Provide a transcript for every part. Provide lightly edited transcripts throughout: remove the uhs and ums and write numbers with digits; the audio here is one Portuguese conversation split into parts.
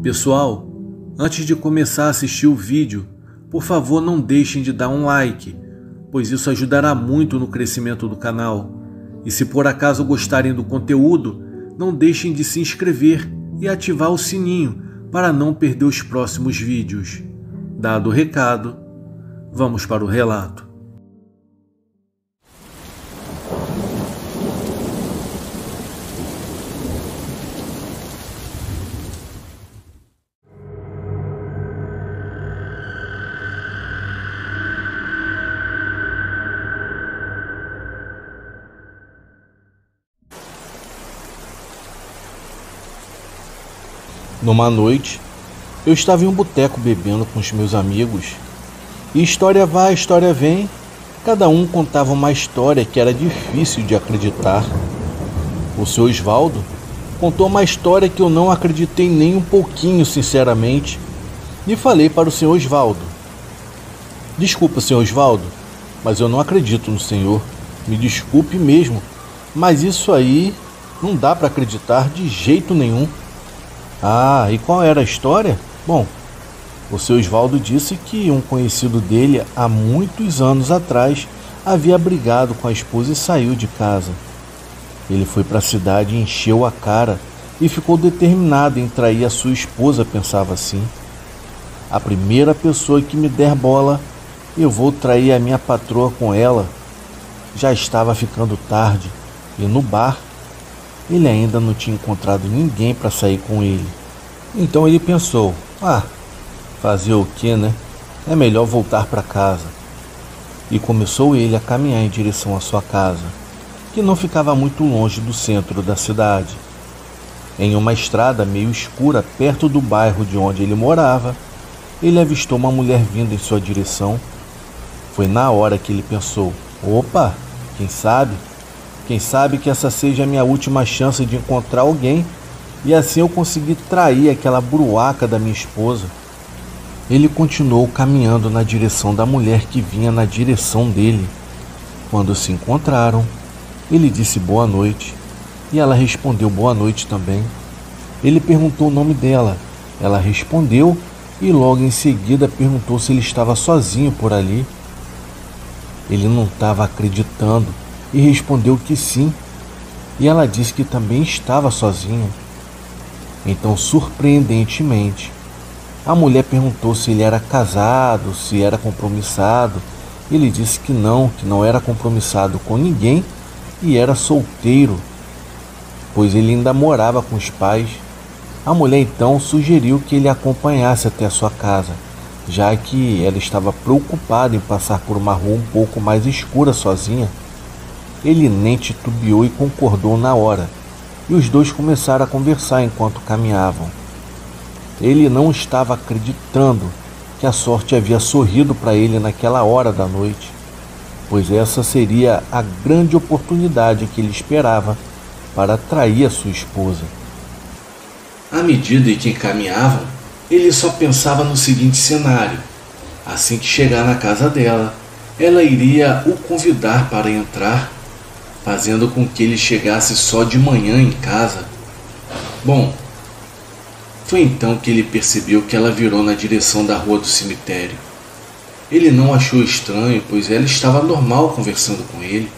Pessoal, antes de começar a assistir o vídeo, por favor não deixem de dar um like, pois isso ajudará muito no crescimento do canal. E se por acaso gostarem do conteúdo, não deixem de se inscrever e ativar o sininho para não perder os próximos vídeos. Dado o recado, vamos para o relato. Numa noite, eu estava em um boteco bebendo com os meus amigos, e história vai, história vem, cada um contava uma história que era difícil de acreditar. O seu Osvaldo contou uma história que eu não acreditei nem um pouquinho, sinceramente, e falei para o senhor Osvaldo: "Desculpa, senhor Osvaldo, mas eu não acredito no senhor, me desculpe mesmo, mas isso aí não dá para acreditar de jeito nenhum." "Ah, e qual era a história?" "Bom, o seu Osvaldo disse que um conhecido dele há muitos anos atrás havia brigado com a esposa e saiu de casa. Ele foi para a cidade e encheu a cara e ficou determinado em trair a sua esposa, pensava assim: a primeira pessoa que me der bola, eu vou trair a minha patroa com ela." Já estava ficando tarde e no bar ele ainda não tinha encontrado ninguém para sair com ele. Então ele pensou: fazer o que, né? É melhor voltar para casa. E começou ele a caminhar em direção à sua casa, que não ficava muito longe do centro da cidade. Em uma estrada meio escura perto do bairro de onde ele morava, ele avistou uma mulher vindo em sua direção. Foi na hora que ele pensou: opa, quem sabe que essa seja a minha última chance de encontrar alguém e assim eu conseguir trair aquela bruaca da minha esposa. Ele continuou caminhando na direção da mulher que vinha na direção dele. Quando se encontraram, ele disse boa noite e ela respondeu boa noite também. Ele perguntou o nome dela, ela respondeu e logo em seguida perguntou se ele estava sozinho por ali. Ele não estava acreditando e respondeu que sim, e ela disse que também estava sozinha. Então, surpreendentemente, a mulher perguntou se ele era casado, se era compromissado. Ele disse que não era compromissado com ninguém e era solteiro, pois ele ainda morava com os pais. A mulher então sugeriu que ele acompanhasse até a sua casa, já que ela estava preocupada em passar por uma rua um pouco mais escura sozinha. Ele nem titubeou e concordou na hora, e os dois começaram a conversar enquanto caminhavam. Ele não estava acreditando que a sorte havia sorrido para ele naquela hora da noite, pois essa seria a grande oportunidade que ele esperava para atrair a sua esposa. À medida em que caminhavam, ele só pensava no seguinte cenário: assim que chegar na casa dela, ela iria o convidar para entrar, fazendo com que ele chegasse só de manhã em casa. Bom, foi então que ele percebeu que ela virou na direção da rua do cemitério. Ele não achou estranho, pois ela estava normal conversando com ele.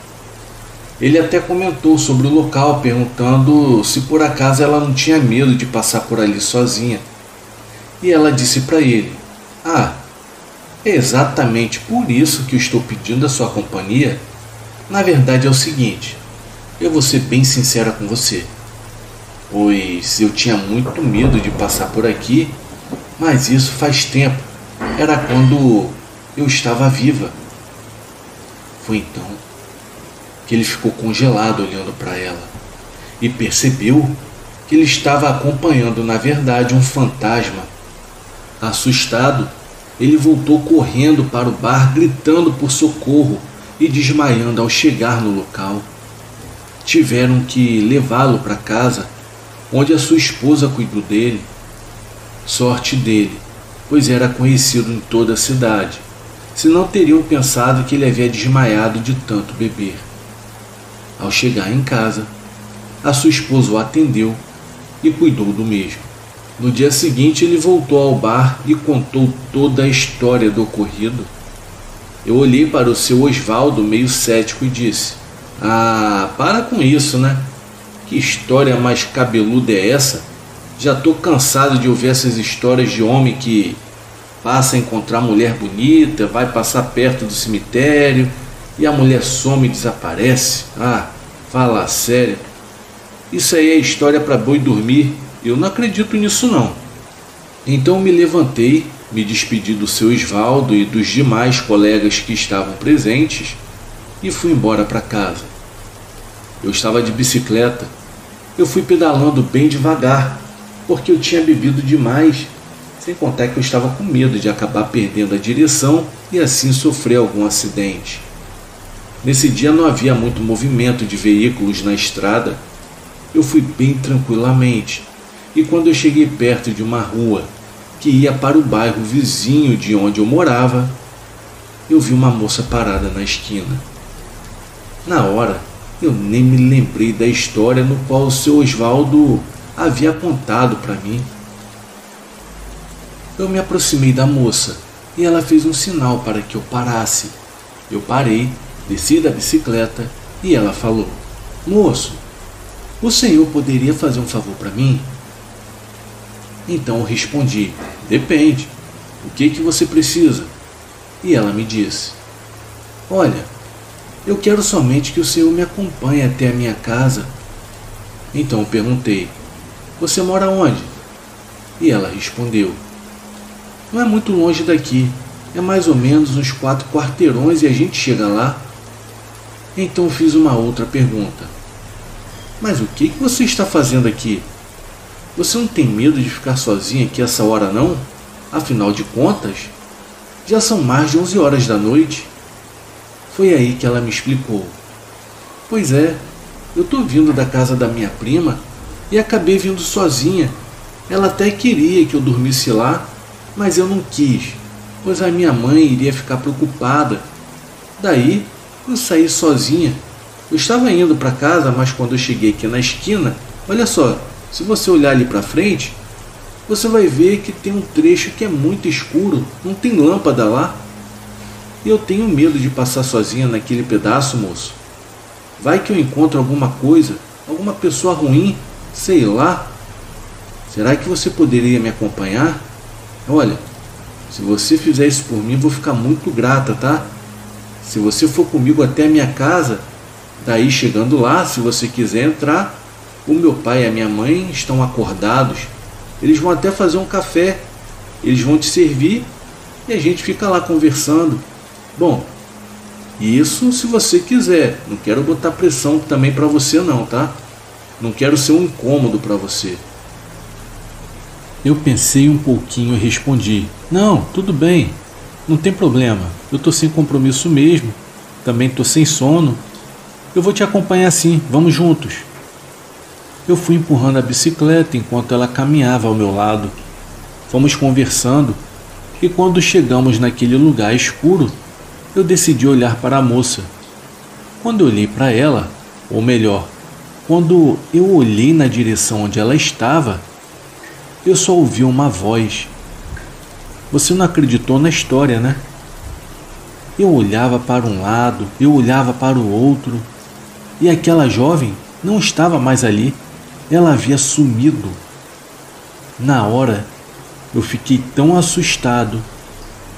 Ele até comentou sobre o local, perguntando se por acaso ela não tinha medo de passar por ali sozinha. E ela disse para ele: é exatamente por isso que eu estou pedindo a sua companhia. Na verdade é o seguinte, eu vou ser bem sincera com você, pois eu tinha muito medo de passar por aqui, mas isso faz tempo, era quando eu estava viva. Foi então que ele ficou congelado olhando para ela e percebeu que ele estava acompanhando, na verdade, um fantasma. Assustado, ele voltou correndo para o bar, gritando por socorro e desmaiando ao chegar no local. Tiveram que levá-lo para casa, onde a sua esposa cuidou dele. Sorte dele, pois era conhecido em toda a cidade, senão teriam pensado que ele havia desmaiado de tanto beber. Ao chegar em casa, a sua esposa o atendeu e cuidou do mesmo. No dia seguinte ele voltou ao bar e contou toda a história do ocorrido. Eu olhei para o seu Osvaldo meio cético e disse: "Ah, para com isso, né? Que história mais cabeluda é essa? Já tô cansado de ouvir essas histórias de homem que passa a encontrar mulher bonita, vai passar perto do cemitério e a mulher some e desaparece. Ah, fala sério. Isso aí é história para boi dormir. Eu não acredito nisso não." Então me levantei, me despedi do seu Osvaldo e dos demais colegas que estavam presentes e fui embora para casa. Eu estava de bicicleta. Eu fui pedalando bem devagar, porque eu tinha bebido demais, sem contar que eu estava com medo de acabar perdendo a direção e assim sofrer algum acidente. Nesse dia não havia muito movimento de veículos na estrada. Eu fui bem tranquilamente, e quando eu cheguei perto de uma rua que ia para o bairro vizinho de onde eu morava, eu vi uma moça parada na esquina. Na hora, eu nem me lembrei da história no qual o seu Osvaldo havia contado para mim. Eu me aproximei da moça e ela fez um sinal para que eu parasse. Eu parei, desci da bicicleta e ela falou: "Moço, o senhor poderia fazer um favor para mim?" Então eu respondi: "Depende. O que você precisa?" E ela me disse: "Olha, eu quero somente que o senhor me acompanhe até a minha casa." Então eu perguntei: "Você mora onde?" E ela respondeu: "Não é muito longe daqui. É mais ou menos uns 4 quarteirões e a gente chega lá." Então eu fiz uma outra pergunta: "Mas o que você está fazendo aqui? Você não tem medo de ficar sozinha aqui essa hora não? Afinal de contas, já são mais de 11 horas da noite." Foi aí que ela me explicou: "Pois é, eu estou vindo da casa da minha prima e acabei vindo sozinha. Ela até queria que eu dormisse lá, mas eu não quis, pois a minha mãe iria ficar preocupada. Daí eu saí sozinha. Eu estava indo para casa, mas quando eu cheguei aqui na esquina, olha só, se você olhar ali para frente, você vai ver que tem um trecho que é muito escuro, não tem lâmpada lá. E eu tenho medo de passar sozinha naquele pedaço, moço. Vai que eu encontro alguma coisa, alguma pessoa ruim, sei lá. Será que você poderia me acompanhar? Olha, se você fizer isso por mim, vou ficar muito grata, tá? Se você for comigo até a minha casa, daí chegando lá, se você quiser entrar, o meu pai e a minha mãe estão acordados. Eles vão até fazer um café. Eles vão te servir e a gente fica lá conversando. Bom, isso se você quiser. Não quero botar pressão também para você não, tá? Não quero ser um incômodo para você." Eu pensei um pouquinho e respondi: "Não, tudo bem. Não tem problema. Eu tô sem compromisso mesmo. Também tô sem sono. Eu vou te acompanhar sim. Vamos juntos." Eu fui empurrando a bicicleta enquanto ela caminhava ao meu lado. Fomos conversando e quando chegamos naquele lugar escuro, eu decidi olhar para a moça. Quando eu olhei para ela, ou melhor, quando eu olhei na direção onde ela estava, eu só ouvi uma voz. Você não acreditou na história, né? Eu olhava para um lado, eu olhava para o outro, e aquela jovem não estava mais ali. Ela havia sumido. Na hora, eu fiquei tão assustado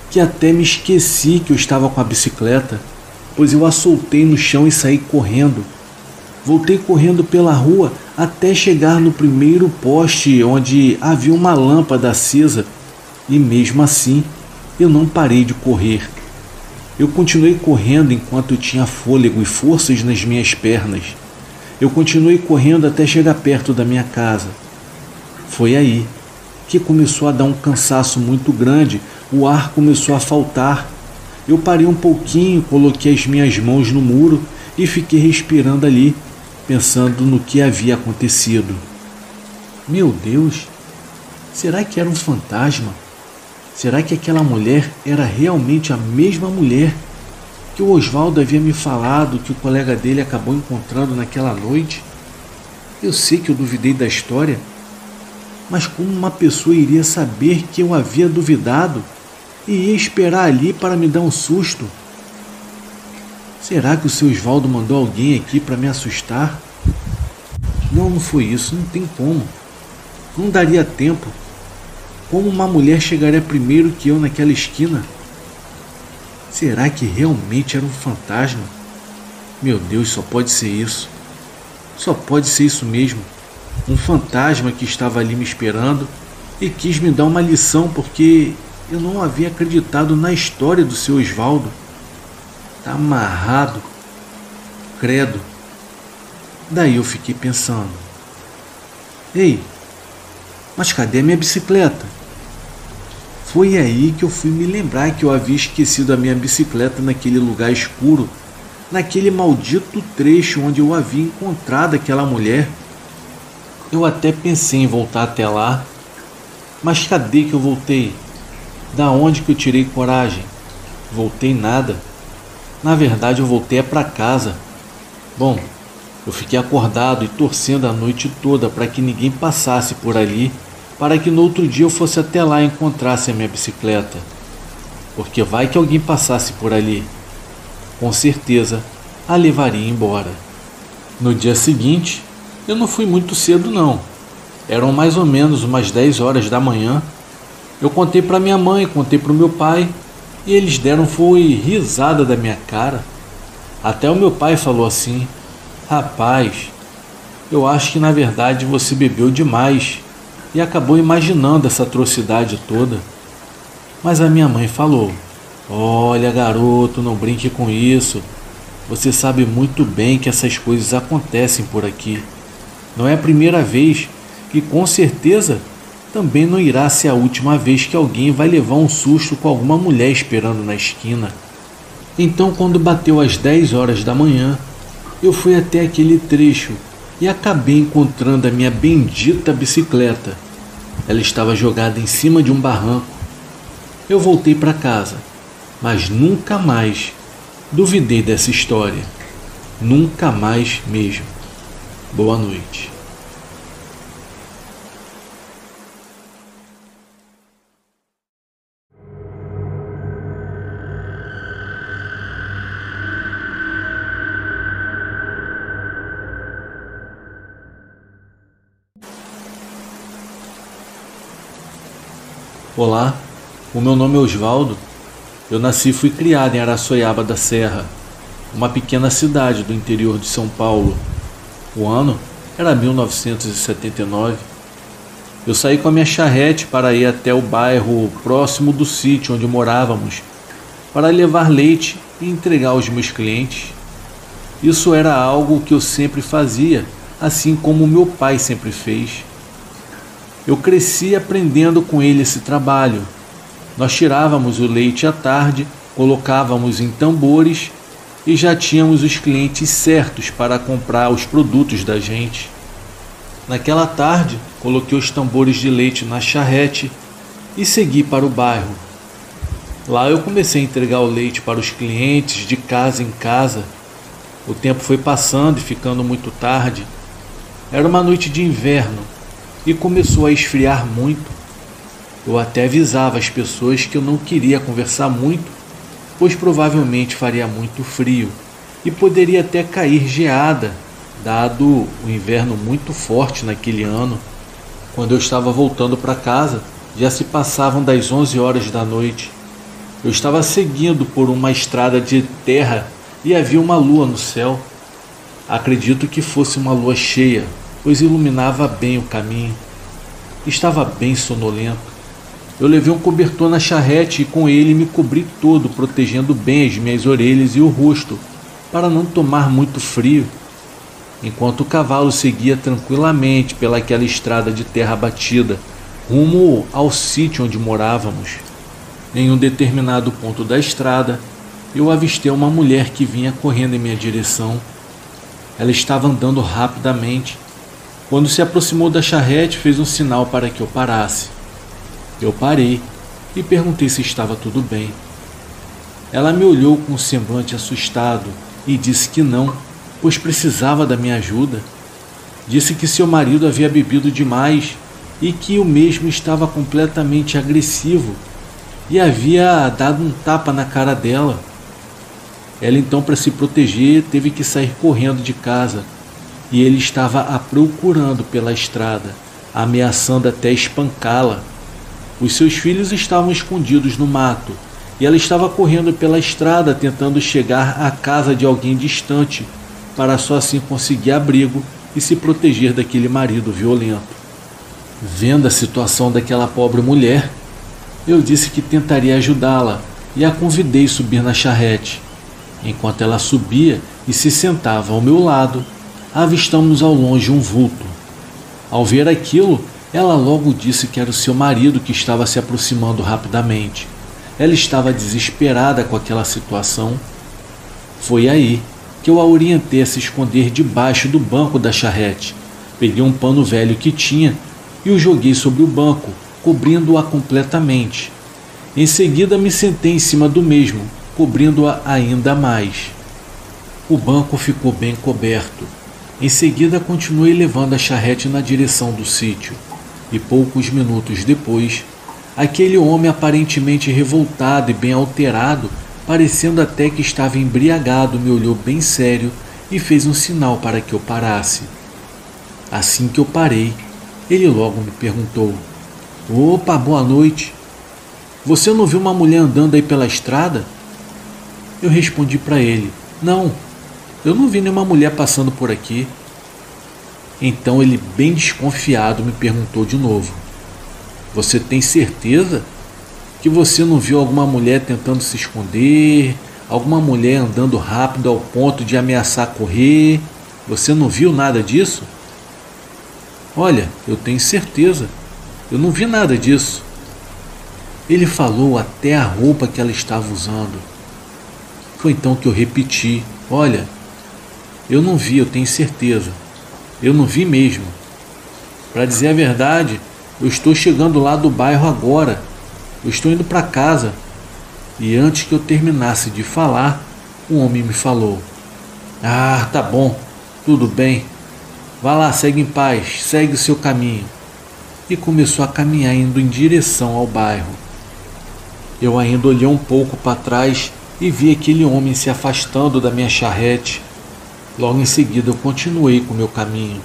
que até me esqueci que eu estava com a bicicleta, pois eu a soltei no chão e saí correndo. Voltei correndo pela rua até chegar no primeiro poste onde havia uma lâmpada acesa, e mesmo assim eu não parei de correr. Eu continuei correndo enquanto eu tinha fôlego e forças nas minhas pernas. Eu continuei correndo até chegar perto da minha casa. Foi aí que começou a dar um cansaço muito grande, o ar começou a faltar. Eu parei um pouquinho, coloquei as minhas mãos no muro e fiquei respirando ali, pensando no que havia acontecido. Meu Deus, será que era um fantasma? Será que aquela mulher era realmente a mesma mulher que o Osvaldo havia me falado que o colega dele acabou encontrando naquela noite? Eu sei que eu duvidei da história, Mas como uma pessoa iria saber que eu havia duvidado e ia esperar ali para me dar um susto? Será que o seu Osvaldo mandou alguém aqui para me assustar? Não, não foi isso, não tem como. Não daria tempo. Como uma mulher chegaria primeiro que eu naquela esquina? Será que realmente era um fantasma? Meu Deus, só pode ser isso. Só pode ser isso mesmo. Um fantasma que estava ali me esperando e quis me dar uma lição porque eu não havia acreditado na história do seu Osvaldo. Tá amarrado. Credo. Daí eu fiquei pensando. Ei, mas cadê a minha bicicleta? Foi aí que eu fui me lembrar que eu havia esquecido a minha bicicleta naquele lugar escuro, naquele maldito trecho onde eu havia encontrado aquela mulher. Eu até pensei em voltar até lá, mas cadê que eu voltei? Da onde que eu tirei coragem? Voltei nada. Na verdade eu voltei para casa. Bom, eu fiquei acordado e torcendo a noite toda para que ninguém passasse por ali, para que no outro dia eu fosse até lá e encontrasse a minha bicicleta. Porque vai que alguém passasse por ali. Com certeza a levaria embora. No dia seguinte, eu não fui muito cedo não. Eram mais ou menos umas 10 horas da manhã. Eu contei para minha mãe, contei para o meu pai, e eles deram foi risada da minha cara. Até o meu pai falou assim: rapaz, eu acho que na verdade você bebeu demais e acabou imaginando essa atrocidade toda. Mas a minha mãe falou: olha, garoto, não brinque com isso. Você sabe muito bem que essas coisas acontecem por aqui. Não é a primeira vez e com certeza também não irá ser a última vez que alguém vai levar um susto com alguma mulher esperando na esquina. Então, quando bateu às 10 horas da manhã, eu fui até aquele trecho e acabei encontrando a minha bendita bicicleta. Ela estava jogada em cima de um barranco. Eu voltei para casa, mas nunca mais duvidei dessa história. Nunca mais mesmo. Boa noite. Olá, o meu nome é Osvaldo. Eu nasci e fui criado em Araçoiaba da Serra, uma pequena cidade do interior de São Paulo. O ano era 1979. Eu saí com a minha charrete para ir até o bairro próximo do sítio onde morávamos, para levar leite e entregar aos meus clientes. Isso era algo que eu sempre fazia, assim como meu pai sempre fez. Eu cresci aprendendo com ele esse trabalho. Nós tirávamos o leite à tarde, colocávamos em tambores e já tínhamos os clientes certos para comprar os produtos da gente. Naquela tarde, coloquei os tambores de leite na charrete e segui para o bairro. Lá eu comecei a entregar o leite para os clientes de casa em casa. O tempo foi passando e ficando muito tarde. Era uma noite de inverno e começou a esfriar muito. Eu até avisava as pessoas que eu não queria conversar muito, pois provavelmente faria muito frio e poderia até cair geada, dado o inverno muito forte naquele ano. Quando eu estava voltando para casa, já se passavam das 11 horas da noite. Eu estava seguindo por uma estrada de terra e havia uma lua no céu. Acredito que fosse uma lua cheia, pois iluminava bem o caminho. Estava bem sonolento. Eu levei um cobertor na charrete e com ele me cobri todo, protegendo bem as minhas orelhas e o rosto, para não tomar muito frio, enquanto o cavalo seguia tranquilamente pelaquela estrada de terra batida, rumo ao sítio onde morávamos. Em um determinado ponto da estrada, eu avistei uma mulher que vinha correndo em minha direção. Ela estava andando rapidamente. Quando se aproximou da charrete, fez um sinal para que eu parasse. Eu parei e perguntei se estava tudo bem. Ela me olhou com um semblante assustado e disse que não, pois precisava da minha ajuda. Disse que seu marido havia bebido demais e que o mesmo estava completamente agressivo e havia dado um tapa na cara dela. Ela então, para se proteger, teve que sair correndo de casa e ele estava a procurando pela estrada, ameaçando até espancá-la. Os seus filhos estavam escondidos no mato e ela estava correndo pela estrada tentando chegar à casa de alguém distante para só assim conseguir abrigo e se proteger daquele marido violento. Vendo a situação daquela pobre mulher, eu disse que tentaria ajudá-la e a convidei a subir na charrete. Enquanto ela subia e se sentava ao meu lado, avistamos ao longe um vulto. Ao ver aquilo, ela logo disse que era o seu marido que estava se aproximando rapidamente. Ela estava desesperada com aquela situação. Foi aí que eu a orientei a se esconder debaixo do banco da charrete. Peguei um pano velho que tinha e o joguei sobre o banco, cobrindo-a completamente. Em seguida me sentei em cima do mesmo, cobrindo-a ainda mais. O banco ficou bem coberto. Em seguida continuei levando a charrete na direção do sítio, e poucos minutos depois, aquele homem aparentemente revoltado e bem alterado, parecendo até que estava embriagado, me olhou bem sério e fez um sinal para que eu parasse. Assim que eu parei, ele logo me perguntou: "Opa, boa noite. Você não viu uma mulher andando aí pela estrada?" Eu respondi para ele: "Não, eu não vi nenhuma mulher passando por aqui." Então ele, bem desconfiado, me perguntou de novo: "Você tem certeza que você não viu alguma mulher tentando se esconder, alguma mulher andando rápido ao ponto de ameaçar correr? Você não viu nada disso?" "Olha, eu tenho certeza, eu não vi nada disso." Ele falou até a roupa que ela estava usando. Foi então que eu repeti: "Olha, eu não vi, eu tenho certeza. Eu não vi mesmo. Para dizer a verdade, eu estou chegando lá do bairro agora. Eu estou indo para casa." E antes que eu terminasse de falar, o homem me falou: "Ah, tá bom, tudo bem. Vá lá, segue em paz, segue o seu caminho." E começou a caminhar indo em direção ao bairro. Eu ainda olhei um pouco para trás e vi aquele homem se afastando da minha charrete. Logo em seguida eu continuei com o meu caminho.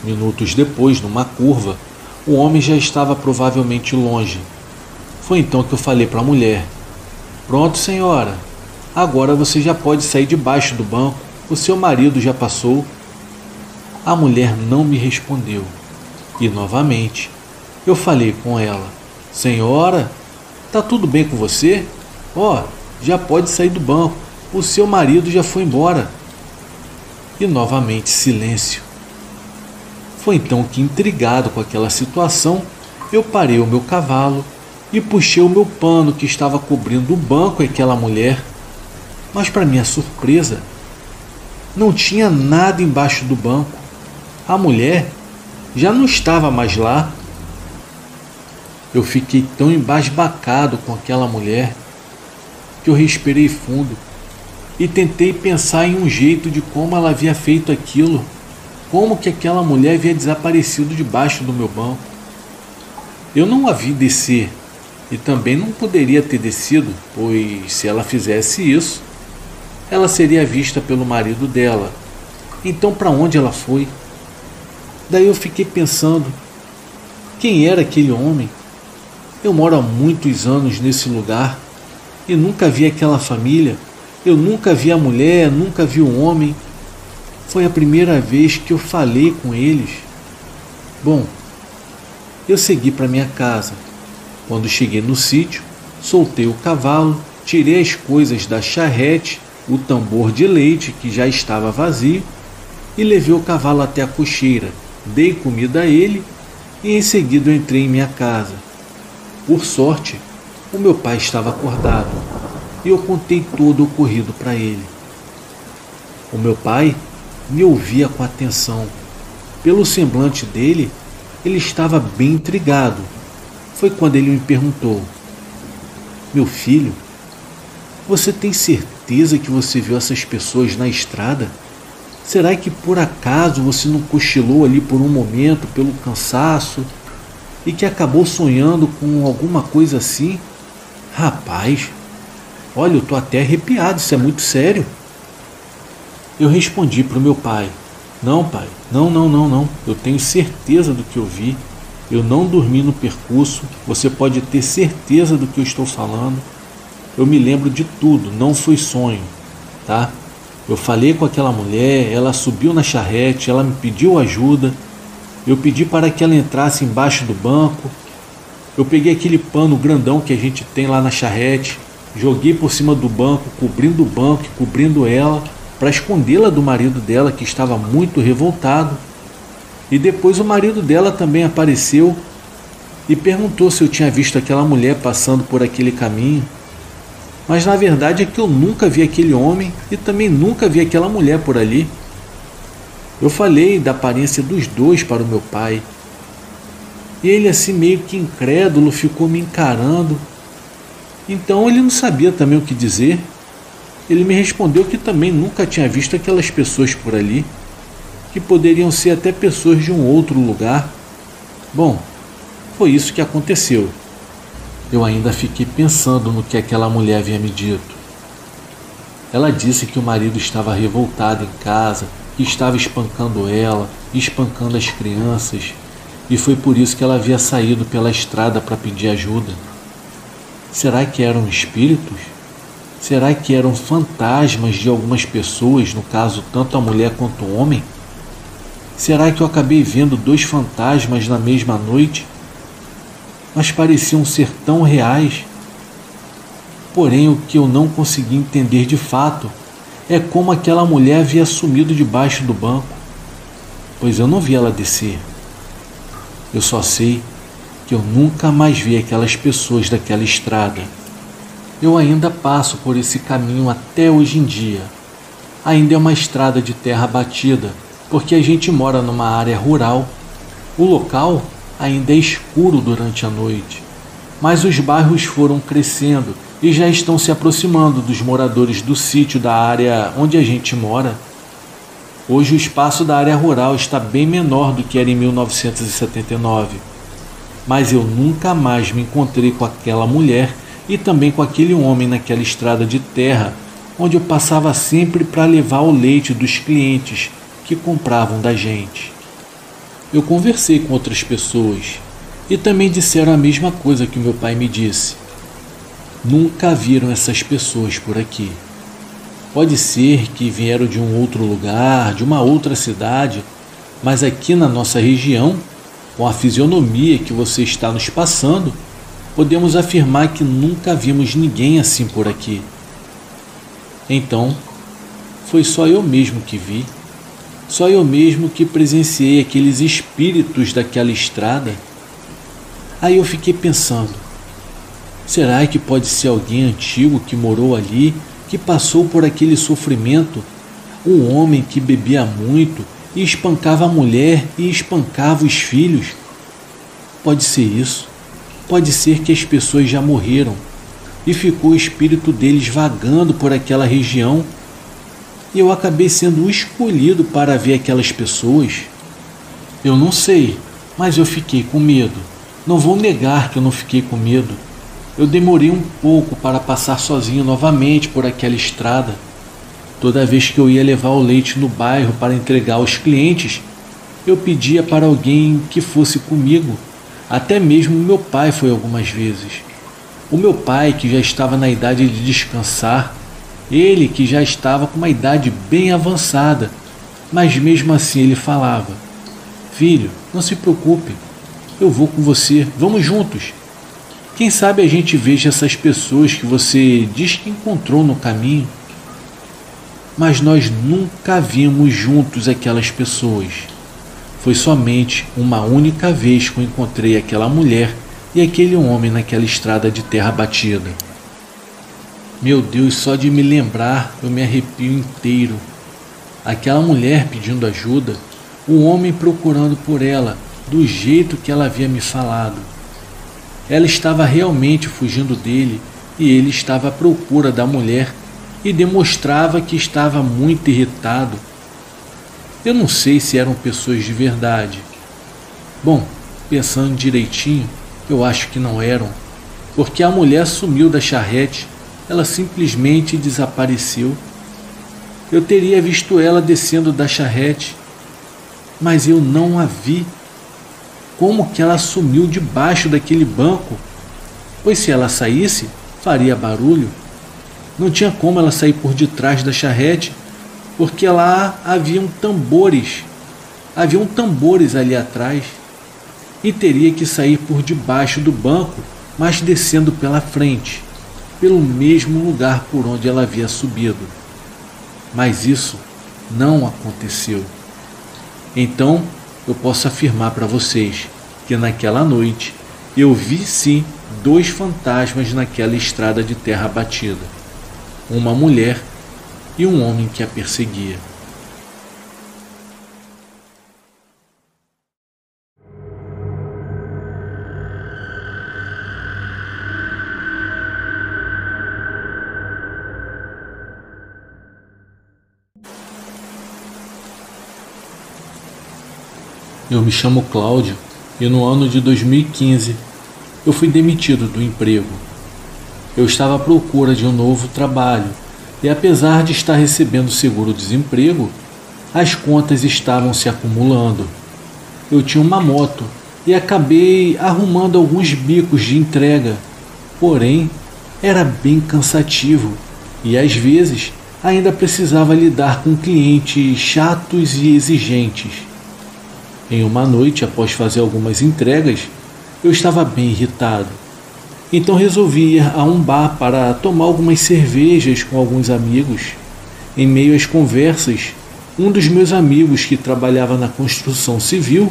Minutos depois, numa curva, o homem já estava provavelmente longe. Foi então que eu falei para a mulher: "Pronto, senhora, agora você já pode sair debaixo do banco, o seu marido já passou." A mulher não me respondeu. E novamente eu falei com ela: "Senhora, tá tudo bem com você? Ó, já pode sair do banco, o seu marido já foi embora." E novamente silêncio. Foi então que, intrigado com aquela situação, eu parei o meu cavalo e puxei o meu pano que estava cobrindo o banco e aquela mulher. Mas, para minha surpresa, não tinha nada embaixo do banco. A mulher já não estava mais lá. Eu fiquei tão embasbacado com aquela mulher que eu respirei fundo e tentei pensar em um jeito de como ela havia feito aquilo, como que aquela mulher havia desaparecido debaixo do meu banco. Eu não a vi descer e também não poderia ter descido, pois se ela fizesse isso, ela seria vista pelo marido dela. Então para onde ela foi? Daí eu fiquei pensando, quem era aquele homem? Eu moro há muitos anos nesse lugar e nunca vi aquela família. Eu nunca vi a mulher, nunca vi o homem. Foi a primeira vez que eu falei com eles. Bom, eu segui para minha casa. Quando cheguei no sítio, soltei o cavalo, tirei as coisas da charrete, o tambor de leite que já estava vazio e levei o cavalo até a cocheira. Dei comida a ele e em seguida eu entrei em minha casa. Por sorte, o meu pai estava acordado e eu contei todo o ocorrido para ele. O meu pai me ouvia com atenção. Pelo semblante dele, ele estava bem intrigado. Foi quando ele me perguntou: "Meu filho, você tem certeza que você viu essas pessoas na estrada? Será que por acaso você não cochilou ali por um momento pelo cansaço?" e que acabou sonhando com alguma coisa assim? Rapaz, olha, eu tô até arrepiado, isso é muito sério. Eu respondi para o meu pai: não, pai, não, eu tenho certeza do que eu vi. Eu não dormi no percurso, você pode ter certeza do que eu estou falando. Eu me lembro de tudo, não foi sonho, tá? Eu falei com aquela mulher, ela subiu na charrete, ela me pediu ajuda. Eu pedi para que ela entrasse embaixo do banco. Eu peguei aquele pano grandão que a gente tem lá na charrete, joguei por cima do banco, cobrindo o banco e cobrindo ela, para escondê-la do marido dela, que estava muito revoltado. E depois o marido dela também apareceu e perguntou se eu tinha visto aquela mulher passando por aquele caminho. Mas na verdade é que eu nunca vi aquele homem e também nunca vi aquela mulher por ali. Eu falei da aparência dos dois para o meu pai. E ele, assim meio que incrédulo, ficou me encarando. Então ele não sabia também o que dizer. Ele me respondeu que também nunca tinha visto aquelas pessoas por ali, que poderiam ser até pessoas de um outro lugar. Bom, foi isso que aconteceu. Eu ainda fiquei pensando no que aquela mulher havia me dito. Ela disse que o marido estava revoltado em casa, que estava espancando ela, espancando as crianças, e foi por isso que ela havia saído pela estrada para pedir ajuda. Será que eram espíritos? Será que eram fantasmas de algumas pessoas, no caso tanto a mulher quanto o homem? Será que eu acabei vendo dois fantasmas na mesma noite? Mas pareciam ser tão reais. Porém, o que eu não consegui entender de fato é como aquela mulher havia sumido debaixo do banco, pois eu não vi ela descer. Eu só sei que eu nunca mais vi aquelas pessoas daquela estrada. Eu ainda passo por esse caminho até hoje em dia. Ainda é uma estrada de terra batida, porque a gente mora numa área rural. O local ainda é escuro durante a noite, mas os bairros foram crescendo e já estão se aproximando dos moradores do sítio da área onde a gente mora. Hoje o espaço da área rural está bem menor do que era em 1979, mas eu nunca mais me encontrei com aquela mulher e também com aquele homem naquela estrada de terra, onde eu passava sempre para levar o leite dos clientes que compravam da gente. Eu conversei com outras pessoas e também disseram a mesma coisa que o meu pai me disse. Nunca viram essas pessoas por aqui. Pode ser que vieram de um outro lugar, de uma outra cidade, mas aqui na nossa região, com a fisionomia que você está nos passando, podemos afirmar que nunca vimos ninguém assim por aqui. Então, foi só eu mesmo que vi, só eu mesmo que presenciei aqueles espíritos daquela estrada. Aí eu fiquei pensando, será que pode ser alguém antigo que morou ali, que passou por aquele sofrimento? Um homem que bebia muito e espancava a mulher e espancava os filhos? Pode ser isso. Pode ser que as pessoas já morreram e ficou o espírito deles vagando por aquela região e eu acabei sendo o escolhido para ver aquelas pessoas. Eu não sei, mas eu fiquei com medo. Não vou negar que eu não fiquei com medo. Eu demorei um pouco para passar sozinho novamente por aquela estrada. Toda vez que eu ia levar o leite no bairro para entregar aos clientes, eu pedia para alguém que fosse comigo. Até mesmo meu pai foi algumas vezes. O meu pai, que já estava na idade de descansar, ele que já estava com uma idade bem avançada, mas mesmo assim ele falava: filho, não se preocupe, eu vou com você, vamos juntos. Quem sabe a gente veja essas pessoas que você diz que encontrou no caminho. Mas nós nunca vimos juntos aquelas pessoas. Foi somente uma única vez que eu encontrei aquela mulher e aquele homem naquela estrada de terra batida. Meu Deus, só de me lembrar eu me arrepio inteiro. Aquela mulher pedindo ajuda, o homem procurando por ela, do jeito que ela havia me falado. Ela estava realmente fugindo dele e ele estava à procura da mulher e demonstrava que estava muito irritado. Eu não sei se eram pessoas de verdade. Bom, Pensando direitinho, eu acho que não eram, porque a mulher sumiu da charrete, ela simplesmente desapareceu. Eu teria visto ela descendo da charrete, mas eu não a vi. Como que ela sumiu debaixo daquele banco? Pois se ela saísse, faria barulho. Não tinha como ela sair por detrás da charrete, porque lá haviam tambores ali atrás, e teria que sair por debaixo do banco, mas descendo pela frente, pelo mesmo lugar por onde ela havia subido. Mas isso não aconteceu. Então, eu posso afirmar para vocês que naquela noite eu vi sim 2 fantasmas naquela estrada de terra batida. Uma mulher e um homem que a perseguia. Eu me chamo Cláudio e no ano de 2015 eu fui demitido do emprego. Eu estava à procura de um novo trabalho e, apesar de estar recebendo seguro-desemprego, as contas estavam se acumulando. Eu tinha uma moto e acabei arrumando alguns bicos de entrega, porém era bem cansativo e às vezes ainda precisava lidar com clientes chatos e exigentes. Em uma noite, após fazer algumas entregas, eu estava bem irritado. Então resolvi ir a um bar para tomar algumas cervejas com alguns amigos. Em meio às conversas, um dos meus amigos que trabalhava na construção civil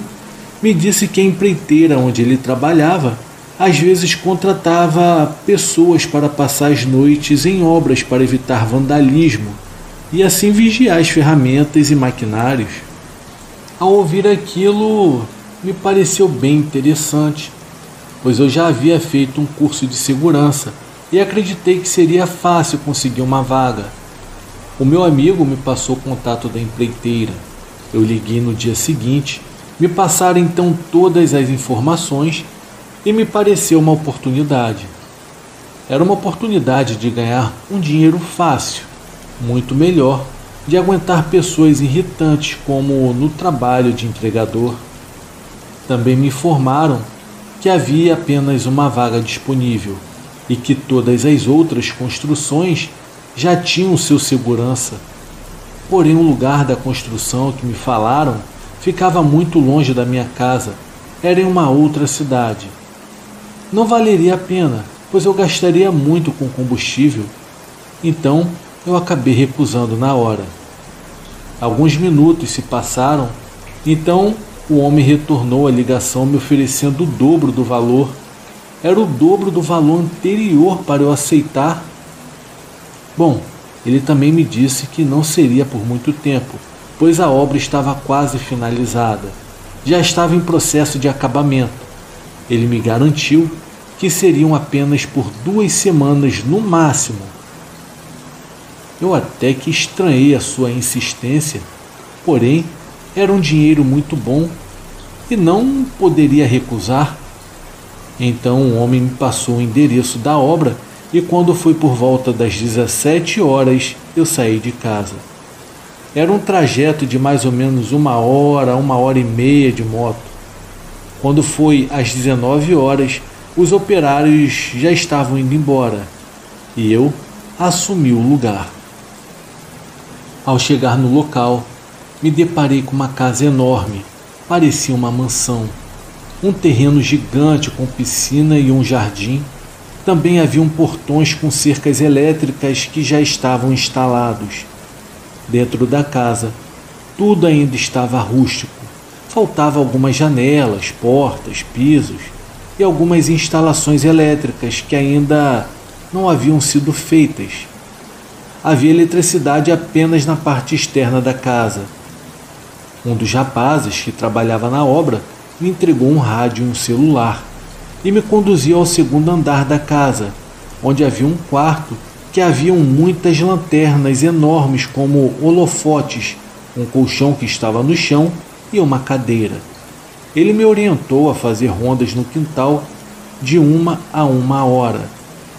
me disse que a empreiteira onde ele trabalhava às vezes contratava pessoas para passar as noites em obras para evitar vandalismo e assim vigiar as ferramentas e maquinários. Ao ouvir aquilo, me pareceu bem interessante, pois eu já havia feito um curso de segurança e acreditei que seria fácil conseguir uma vaga. O meu amigo me passou o contato da empreiteira. Eu liguei no dia seguinte, me passaram então todas as informações e me pareceu uma oportunidade. Era uma oportunidade de ganhar um dinheiro fácil, muito melhor de aguentar pessoas irritantes como no trabalho de entregador. Também me informaram que havia apenas uma vaga disponível e que todas as outras construções já tinham seu segurança. Porém, o lugar da construção que me falaram ficava muito longe da minha casa, era em uma outra cidade. Não valeria a pena, pois eu gastaria muito com combustível. Então, eu acabei recusando na hora. Alguns minutos se passaram, então o homem retornou a ligação me oferecendo o dobro do valor. Era o dobro do valor anterior para eu aceitar. Bom, ele também me disse que não seria por muito tempo, pois a obra estava quase finalizada. Já estava em processo de acabamento. Ele me garantiu que seriam apenas por 2 semanas no máximo. Eu até que estranhei a sua insistência, porém era um dinheiro muito bom e não poderia recusar. Então o homem me passou o endereço da obra e quando foi por volta das 17 horas eu saí de casa. Era um trajeto de mais ou menos 1 hora, 1h30 de moto. Quando foi às 19 horas, os operários já estavam indo embora e eu assumi o lugar. Ao chegar no local, me deparei com uma casa enorme, parecia uma mansão. Um terreno gigante com piscina e um jardim. Também haviam portões com cercas elétricas que já estavam instalados. Dentro da casa, tudo ainda estava rústico. Faltavam algumas janelas, portas, pisos e algumas instalações elétricas que ainda não haviam sido feitas. Havia eletricidade apenas na parte externa da casa. Um dos rapazes que trabalhava na obra me entregou um rádio e um celular e me conduziu ao 2º andar da casa, onde havia um quarto que haviam muitas lanternas enormes como holofotes, um colchão que estava no chão e uma cadeira. Ele me orientou a fazer rondas no quintal de 1 a 1 hora,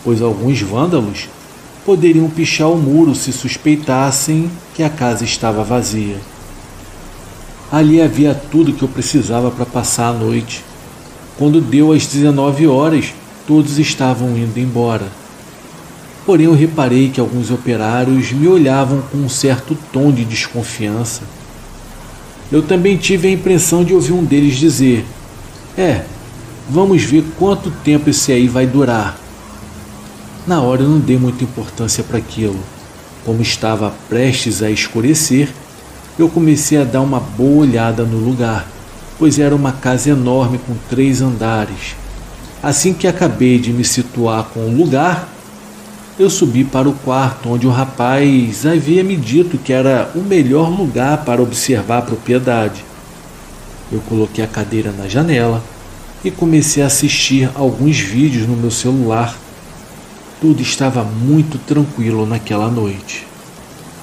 pois alguns vândalos poderiam pichar o muro se suspeitassem que a casa estava vazia. Ali havia tudo que eu precisava para passar a noite. Quando deu às 19 horas, todos estavam indo embora. Porém, eu reparei que alguns operários me olhavam com um certo tom de desconfiança. Eu também tive a impressão de ouvir um deles dizer: vamos ver quanto tempo esse aí vai durar. Na hora eu não dei muita importância para aquilo. Como estava prestes a escurecer, eu comecei a dar uma boa olhada no lugar, pois era uma casa enorme com 3 andares. Assim que acabei de me situar com o lugar, eu subi para o quarto onde o rapaz havia me dito que era o melhor lugar para observar a propriedade. Eu coloquei a cadeira na janela e comecei a assistir alguns vídeos no meu celular. Tudo estava muito tranquilo naquela noite.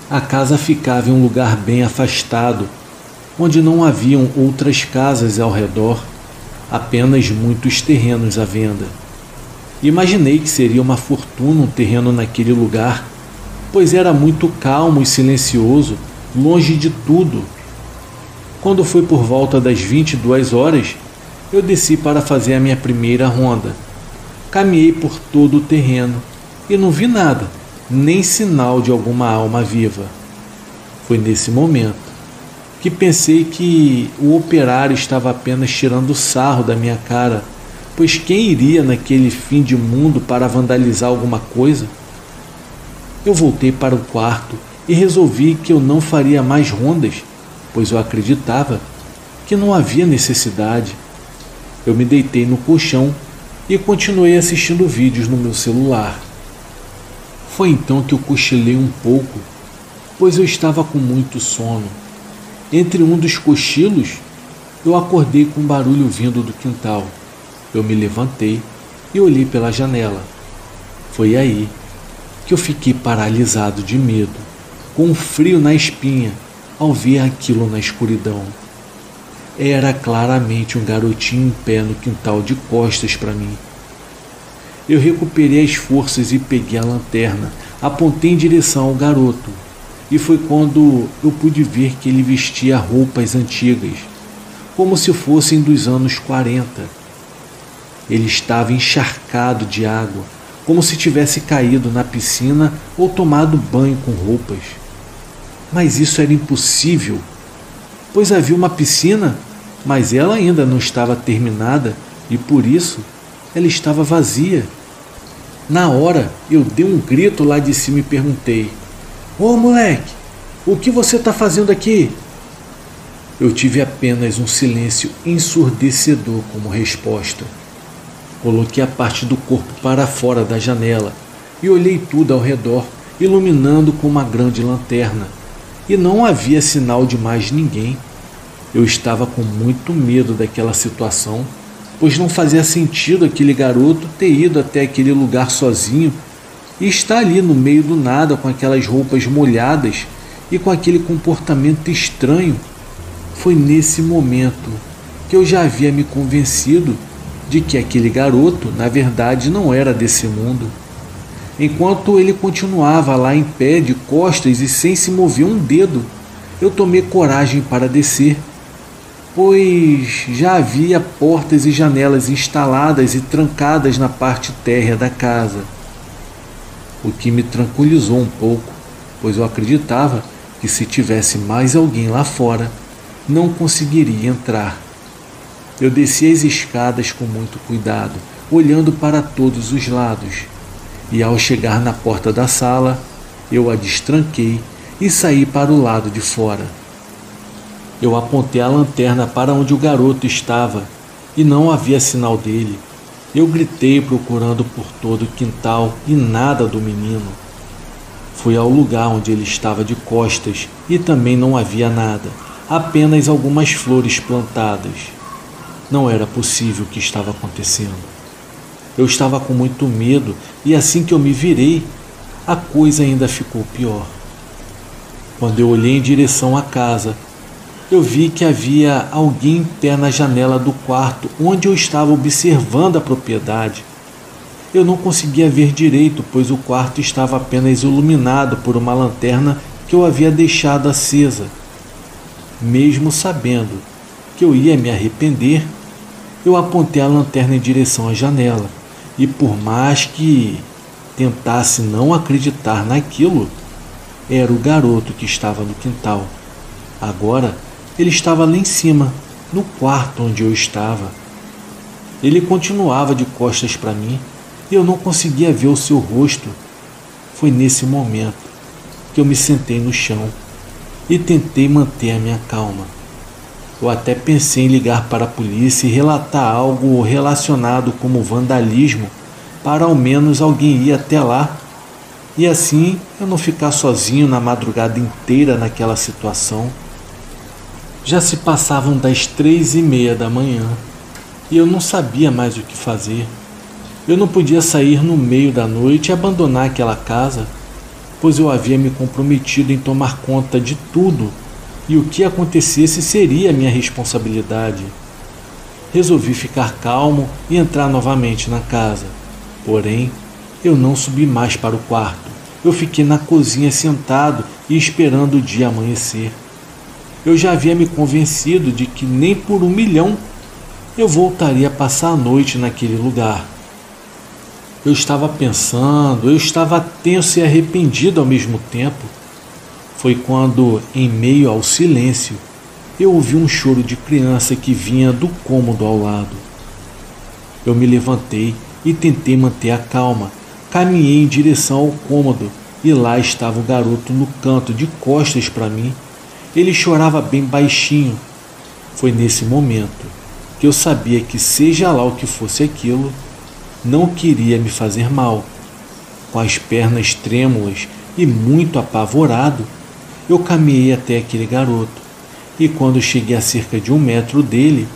A casa ficava em um lugar bem afastado, onde não haviam outras casas ao redor, apenas muitos terrenos à venda. Imaginei que seria uma fortuna um terreno naquele lugar, pois era muito calmo e silencioso, longe de tudo. Quando foi por volta das 22 horas, eu desci para fazer a minha primeira ronda. Caminhei por todo o terreno e não vi nada, nem sinal de alguma alma viva. Foi nesse momento que pensei que o operário estava apenas tirando sarro da minha cara, pois quem iria naquele fim de mundo para vandalizar alguma coisa? Eu voltei para o quarto e resolvi que eu não faria mais rondas, pois eu acreditava que não havia necessidade. Eu me deitei no colchão e continuei assistindo vídeos no meu celular. Foi então que eu cochilei um pouco, pois eu estava com muito sono. Entre um dos cochilos, eu acordei com um barulho vindo do quintal. Eu me levantei e olhei pela janela. Foi aí que eu fiquei paralisado de medo, com um frio na espinha, ao ver aquilo na escuridão. Era claramente um garotinho em pé no quintal de costas para mim. Eu recuperei as forças e peguei a lanterna, apontei em direção ao garoto, e foi quando eu pude ver que ele vestia roupas antigas, como se fossem dos anos 40. Ele estava encharcado de água, como se tivesse caído na piscina ou tomado banho com roupas. Mas isso era impossível, pois havia uma piscina, mas ela ainda não estava terminada e por isso ela estava vazia. Na hora eu dei um grito lá de cima e perguntei: "Ô moleque, o que você está fazendo aqui?" Eu tive apenas um silêncio ensurdecedor como resposta. Coloquei a parte do corpo para fora da janela e olhei tudo ao redor, iluminando com uma grande lanterna. E não havia sinal de mais ninguém. Eu estava com muito medo daquela situação, pois não fazia sentido aquele garoto ter ido até aquele lugar sozinho e estar ali no meio do nada com aquelas roupas molhadas e com aquele comportamento estranho. Foi nesse momento que eu já havia me convencido de que aquele garoto, na verdade, não era desse mundo. Enquanto ele continuava lá em pé, de costas e sem se mover um dedo, eu tomei coragem para descer, pois já havia portas e janelas instaladas e trancadas na parte térrea da casa. O que me tranquilizou um pouco, pois eu acreditava que se tivesse mais alguém lá fora, não conseguiria entrar. Eu desci as escadas com muito cuidado, olhando para todos os lados, e ao chegar na porta da sala, eu a destranquei e saí para o lado de fora. Eu apontei a lanterna para onde o garoto estava e não havia sinal dele. Eu gritei procurando por todo o quintal e nada do menino. Fui ao lugar onde ele estava de costas e também não havia nada, apenas algumas flores plantadas. Não era possível o que estava acontecendo. Eu estava com muito medo e assim que eu me virei, a coisa ainda ficou pior. Quando eu olhei em direção à casa, eu vi que havia alguém em pé na janela do quarto onde eu estava observando a propriedade. Eu não conseguia ver direito, pois o quarto estava apenas iluminado por uma lanterna que eu havia deixado acesa. Mesmo sabendo que eu ia me arrepender, eu apontei a lanterna em direção à janela, e por mais que tentasse não acreditar naquilo, era o garoto que estava no quintal. Agora, ele estava lá em cima, no quarto onde eu estava. Ele continuava de costas para mim e eu não conseguia ver o seu rosto. Foi nesse momento que eu me sentei no chão e tentei manter a minha calma. Eu até pensei em ligar para a polícia e relatar algo relacionado como vandalismo, para ao menos alguém ir até lá, e assim eu não ficar sozinho na madrugada inteira naquela situação. Já se passavam das 3:30 da manhã e eu não sabia mais o que fazer. Eu não podia sair no meio da noite e abandonar aquela casa, pois eu havia me comprometido em tomar conta de tudo e o que acontecesse seria minha responsabilidade. Resolvi ficar calmo e entrar novamente na casa. Porém, eu não subi mais para o quarto. Eu fiquei na cozinha sentado e esperando o dia amanhecer. Eu já havia me convencido de que nem por 1.000.000 eu voltaria a passar a noite naquele lugar. Eu estava pensando, eu estava tenso e arrependido ao mesmo tempo. Foi quando, em meio ao silêncio, eu ouvi um choro de criança que vinha do cômodo ao lado. Eu me levantei e tentei manter a calma. Caminhei em direção ao cômodo e lá estava o garoto no canto, de costas para mim. Ele chorava bem baixinho. Foi nesse momento que eu sabia que, seja lá o que fosse aquilo, não queria me fazer mal. Com as pernas trêmulas e muito apavorado, eu caminhei até aquele garoto, e quando cheguei a cerca de 1 metro dele,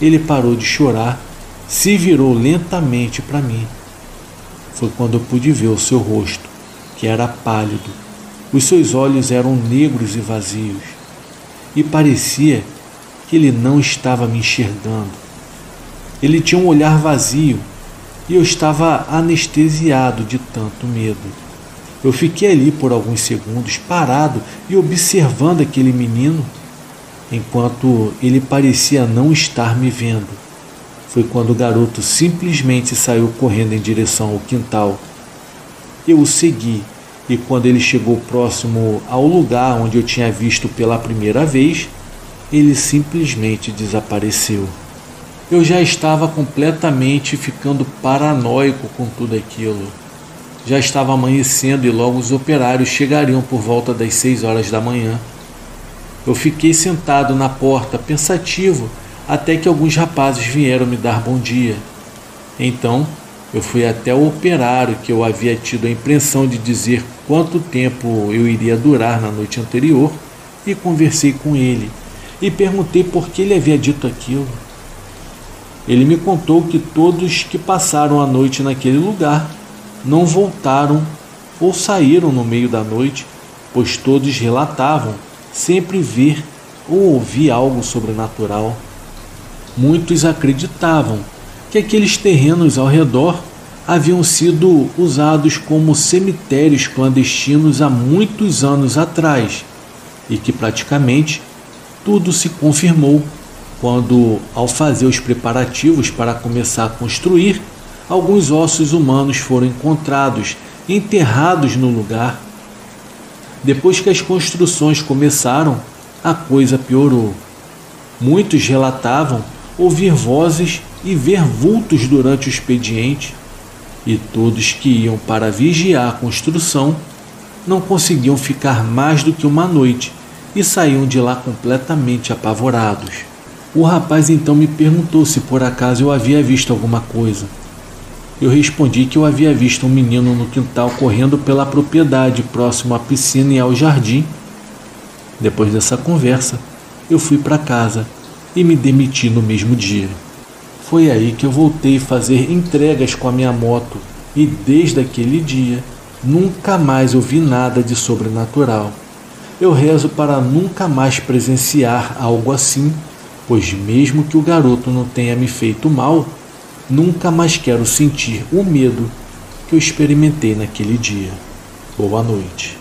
ele parou de chorar, se virou lentamente para mim. Foi quando eu pude ver o seu rosto, que era pálido. Os seus olhos eram negros e vazios, e parecia que ele não estava me enxergando. Ele tinha um olhar vazio, e eu estava anestesiado de tanto medo. Eu fiquei ali por alguns segundos, parado e observando aquele menino, enquanto ele parecia não estar me vendo. Foi quando o garoto simplesmente saiu correndo em direção ao quintal. Eu o segui, e quando ele chegou próximo ao lugar onde eu tinha visto pela primeira vez, ele simplesmente desapareceu. Eu já estava completamente ficando paranoico com tudo aquilo. Já estava amanhecendo e logo os operários chegariam por volta das 6 horas da manhã. Eu fiquei sentado na porta, pensativo, até que alguns rapazes vieram me dar bom dia. Então, eu fui até o operário que eu havia tido a impressão de dizer quanto tempo eu iria durar na noite anterior e conversei com ele e perguntei por que ele havia dito aquilo. Ele me contou que todos que passaram a noite naquele lugar não voltaram ou saíram no meio da noite, pois todos relatavam sempre ver ou ouvir algo sobrenatural. Muitos acreditavam que aqueles terrenos ao redor haviam sido usados como cemitérios clandestinos há muitos anos atrás e que praticamente tudo se confirmou quando, ao fazer os preparativos para começar a construir, alguns ossos humanos foram encontrados enterrados no lugar. Depois que as construções começaram, a coisa piorou. Muitos relatavam ouvir vozes e ver vultos durante o expediente, e todos que iam para vigiar a construção não conseguiam ficar mais do que uma noite e saíam de lá completamente apavorados. O rapaz então me perguntou se por acaso eu havia visto alguma coisa. Eu respondi que eu havia visto um menino no quintal correndo pela propriedade próximo à piscina e ao jardim. Depois dessa conversa, eu fui para casa e me demiti no mesmo dia. Foi aí que eu voltei a fazer entregas com a minha moto e desde aquele dia nunca mais ouvi nada de sobrenatural. Eu rezo para nunca mais presenciar algo assim, pois mesmo que o garoto não tenha me feito mal, nunca mais quero sentir o medo que eu experimentei naquele dia. Boa noite.